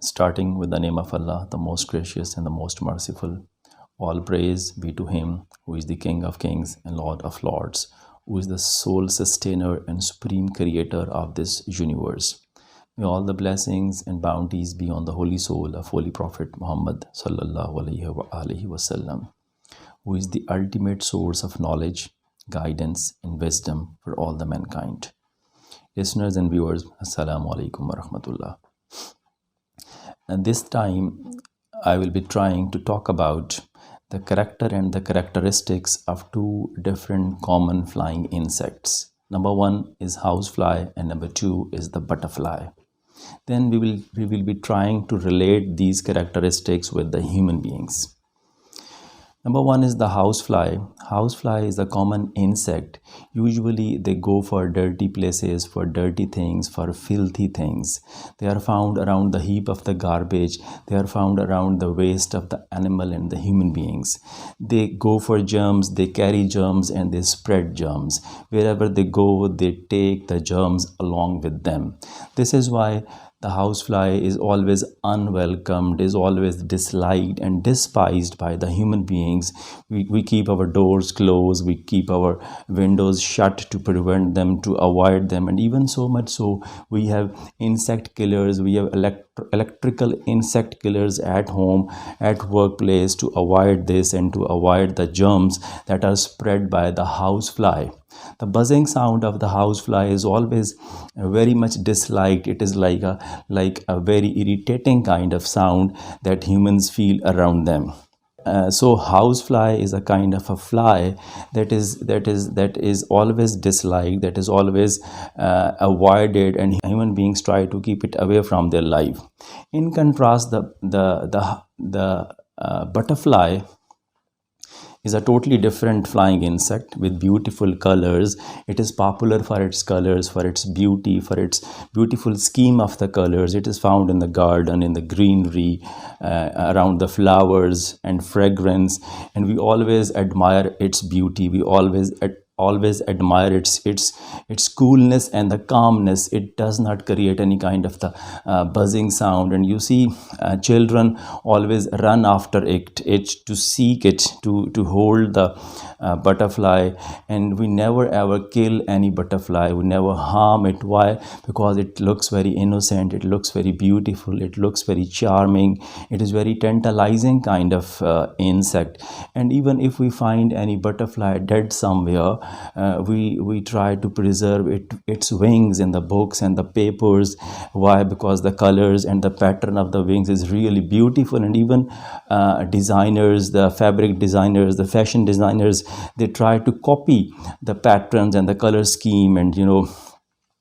Starting with the name of Allah, the most gracious and the most merciful. All praise be to Him who is the King of kings and Lord of lords, who is the sole sustainer and supreme creator of this universe. May all the blessings and bounties be on the holy soul of Holy Prophet Muhammad sallallahu alaihi wasallam, who is the ultimate source of knowledge, guidance, and wisdom for all the mankind. Listeners and viewers, Assalamu alaikum wa rahmatullah. And this time, I will be trying to talk about the character and the characteristics of two different common flying insects. Number one is housefly and number two is the butterfly. Then we will be trying to relate these characteristics with the human beings. Number one is the housefly. Housefly is a common insect. Usually they go for dirty places, for dirty things, for filthy things. They are found around the heap of the garbage. They are found around the waste of the animal and the human beings. They go for germs, they carry germs and they spread germs. Wherever they go, they take the germs along with them. This is why the housefly is always unwelcomed, is always disliked and despised by the human beings. We keep our doors closed, we keep our windows shut to prevent them, to avoid them, and even so much so, we have insect killers, we have electrical insect killers at home, at workplace, to avoid this and to avoid the germs that are spread by the housefly. The buzzing sound of the housefly is always very much disliked. It is like a very irritating kind of sound that humans feel around them. So housefly is a kind of a fly that is always disliked, that is always avoided, and human beings try to keep it away from their life. In contrast, the butterfly is a totally different flying insect with beautiful colors. It is popular for its colors, for its beauty, for its beautiful scheme of the colors. It is found in the garden, in the greenery, around the flowers and fragrance, and we always admire its beauty. We always admire its coolness and the calmness. It does not create any kind of the buzzing sound, and you see children always run after it to seek it, to hold the butterfly, and we never ever kill any butterfly, we never harm it. Why? Because it looks very innocent, it looks very beautiful, it looks very charming, it is very tantalizing kind of insect. And even if we find any butterfly dead somewhere, we try to preserve its wings in the books and the papers. Why? Because the colors and the pattern of the wings is really beautiful, and even designers, the fabric designers, the fashion designers, they try to copy the patterns and the color scheme and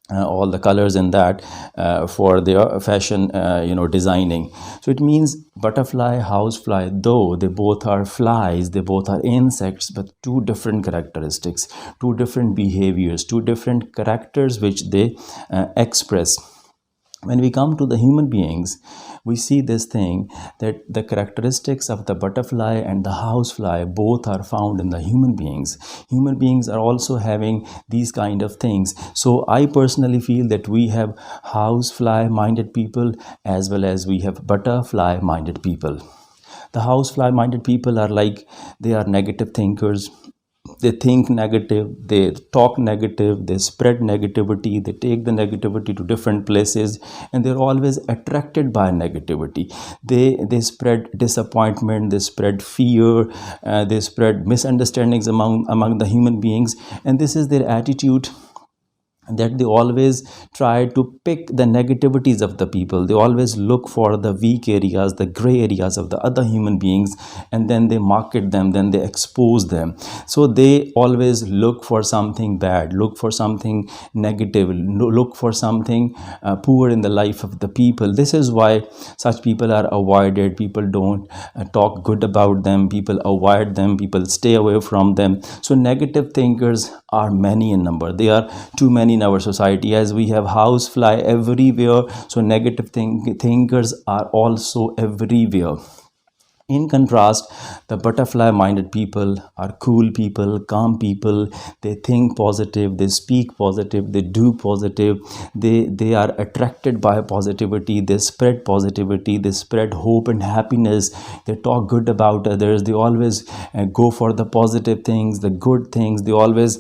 all the colors in that for their fashion designing. So it means butterfly, housefly, though they both are flies, they both are insects, but two different characteristics, two different behaviors, two different characters which they express. When we come to the human beings, we see this thing that the characteristics of the butterfly and the housefly both are found in the human beings. Human beings are also having these kind of things. So I personally feel that we have housefly minded people as well as we have butterfly minded people. The housefly minded people are like, they are negative thinkers. They think negative, they talk negative, they spread negativity, they take the negativity to different places, and they're always attracted by negativity. They spread disappointment, they spread fear, they spread misunderstandings among the human beings, and this is their attitude, that they always try to pick the negativities of the people. They always look for the weak areas, the gray areas of the other human beings, and then they market them, then they expose them. So they always look for something bad, look for something negative, look for something poor in the life of the people. This is why such people are avoided. People don't talk good about them, people avoid them, people stay away from them. So negative thinkers are many in number. They are too many in our society, as we have housefly everywhere. So negative thinkers are also everywhere. In contrast, the butterfly minded people are cool people, calm people. They think positive, they speak positive, they do positive, they are attracted by positivity, they spread positivity, they spread hope and happiness, they talk good about others, they always go for the positive things, the good things, they always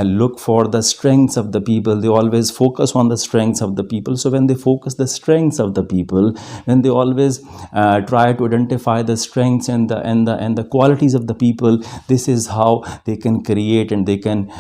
look for the strengths of the people, they always focus on the strengths of the people. So when they focus the strengths of the people, when they always try to identify the strengths and the qualities of the people, this is how they can create and they can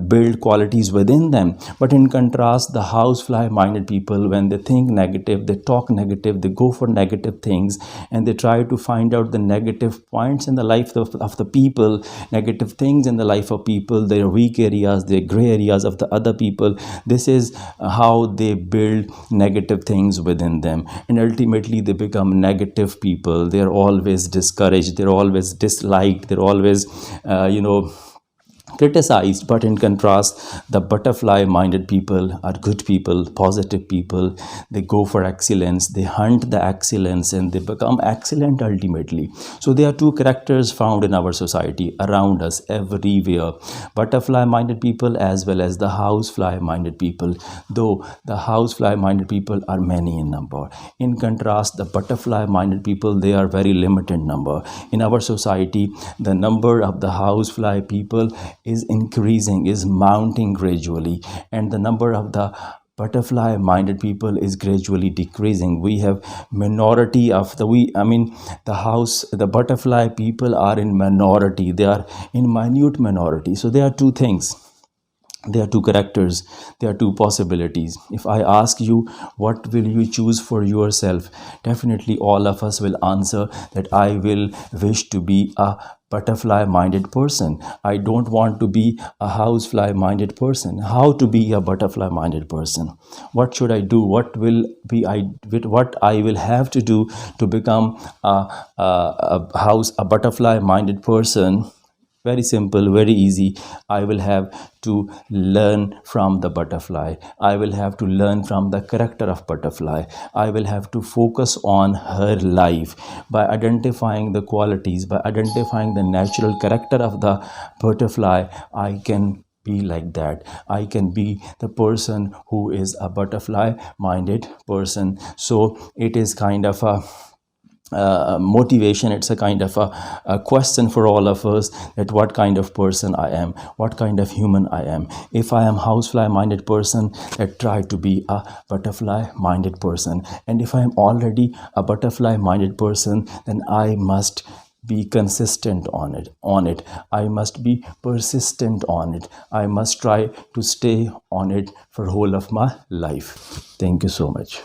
build qualities within them. But in contrast, the housefly minded people, when they think negative, they talk negative, they go for negative things, and they try to find out the negative points in the life of the people, negative things in the life of people, their weak areas, their gray areas of the other people. This is how they build negative things within them, and ultimately they become negative people. They're always discouraged, they're always disliked, they're always criticized. But in contrast, the butterfly minded people are good people, positive people. They go for excellence, they hunt the excellence, and they become excellent ultimately. So there are two characters found in our society, around us, everywhere: butterfly minded people as well as the housefly minded people, though the housefly minded people are many in number. In contrast, the butterfly minded people, they are very limited number in our society. The number of the housefly people is increasing, is mounting gradually, and the number of the butterfly minded people is gradually decreasing. We have minority of the butterfly people are in minority, they are in minute minority. So there are two things, there are two characters, there are two possibilities. If I ask you, what will you choose for yourself, definitely all of us will answer that I will wish to be a butterfly minded person. I don't want to be a housefly minded person. How to be a butterfly minded person? What should I do? What I will have to do to become a butterfly minded person? Very simple, very easy. I will have to learn from the butterfly. I will have to learn from the character of butterfly. I will have to focus on her life by identifying the qualities, by identifying the natural character of the butterfly. I can be like that. I can be the person who is a butterfly minded person. So it is kind of a motivation, it's a kind of a question for all of us, that what kind of person I am, what kind of human I am. If I am housefly minded person, that try to be a butterfly minded person. And if I am already a butterfly minded person, then I must be consistent on it. I must be persistent on it. I must try to stay on it for whole of my life. Thank you so much.